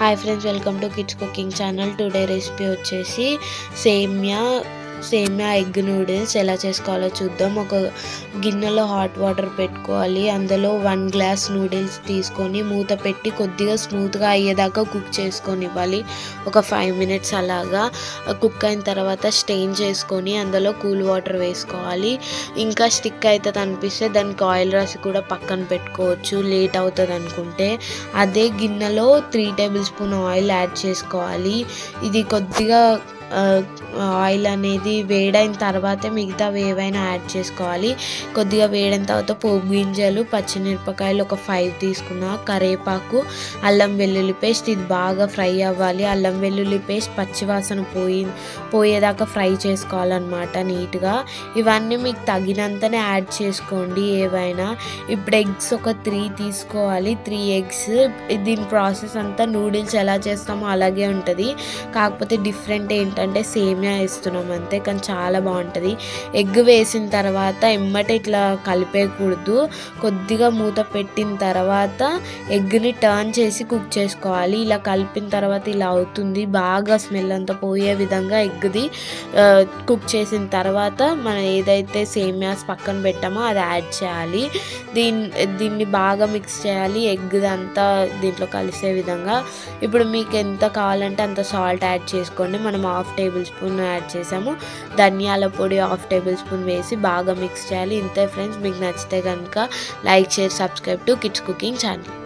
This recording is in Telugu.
Hi friends, welcome to kids cooking channel. Today recipe వచ్చేసి సేమియా ఎగ్ నూడిల్స్ ఎలా చేసుకోవాలో చూద్దాం. ఒక గిన్నెలో హాట్ వాటర్ పెట్టుకోవాలి. అందులో 1 గ్లాస్ నూడిల్స్ తీసుకొని మూత పెట్టి కొద్దిగా స్మూత్గా అయ్యేదాకా కుక్ చేసుకొని ఇవ్వాలి. ఒక 5 మినిట్స్ అలాగా కుక్ అయిన తర్వాత స్టెయిన్ చేసుకొని అందులో కూల్ వాటర్ వేసుకోవాలి. ఇంకా స్టిక్ అవుతుంది అనిపిస్తే దానికి ఆయిల్ రాసి కూడా పక్కన పెట్టుకోవచ్చు, లేట్ అవుతుంది అనుకుంటే. అదే గిన్నెలో 3 టేబుల్ స్పూన్ ఆయిల్ యాడ్ చేసుకోవాలి. ఇది కొద్దిగా ఆయిల్ అనేది వేడైన తర్వాతే మిగతావి ఏవైనా యాడ్ చేసుకోవాలి. కొద్దిగా వేడైన తర్వాత పోపు గింజలు, పచ్చిమిరపకాయలు ఒక 5 తీసుకున్న, కరివేపాకు, అల్లం వెల్లుల్లి పేస్ట్. ఇది బాగా ఫ్రై అవ్వాలి. అల్లం వెల్లుల్లి పేస్ట్ పచ్చివాసన పోయేదాకా ఫ్రై చేసుకోవాలన్నమాట నీట్గా. ఇవన్నీ మీకు తగినంతనే యాడ్ చేసుకోండి ఏవైనా. ఇప్పుడు ఎగ్స్ ఒక 3 తీసుకోవాలి. 3 ఎగ్స్. దీని ప్రాసెస్ అంతా నూడిల్స్ ఎలా చేస్తామో అలాగే ఉంటుంది, కాకపోతే డిఫరెంట్ ఏంటంటే సేమియా వేస్తున్నాం అంతే, కానీ చాలా బాగుంటుంది. ఎగ్ వేసిన తర్వాత ఎమ్మటే ఇట్లా కలిపేయకూడదు. కొద్దిగా మూత పెట్టిన తర్వాత ఎగ్ని టర్న్ చేసి కుక్ చేసుకోవాలి. ఇలా కలిపిన తర్వాత ఇలా అవుతుంది. బాగా స్మెల్ అంతా పోయే విధంగా ఎగ్ది కుక్ చేసిన తర్వాత మనం ఏదైతే సేమియాస్ పక్కన పెట్టామో అది యాడ్ చేయాలి. దీన్ని బాగా మిక్స్ చేయాలి, ఎగ్ అంతా దీంట్లో కలిసే విధంగా. ఇప్పుడు మీకు ఎంత కావాలంటే అంత సాల్ట్ యాడ్ చేసుకోండి. మనం 1/2 టేబుల్ స్పూన్ యాడ్ చేసాము. ధనియాల పొడి 1/2 టేబుల్ స్పూన్ వేసి బాగా మిక్స్ చేయాలి. ఇంతే ఫ్రెండ్స్. మీకు నచ్చితే కనుక like, share, subscribe to kids cooking channel.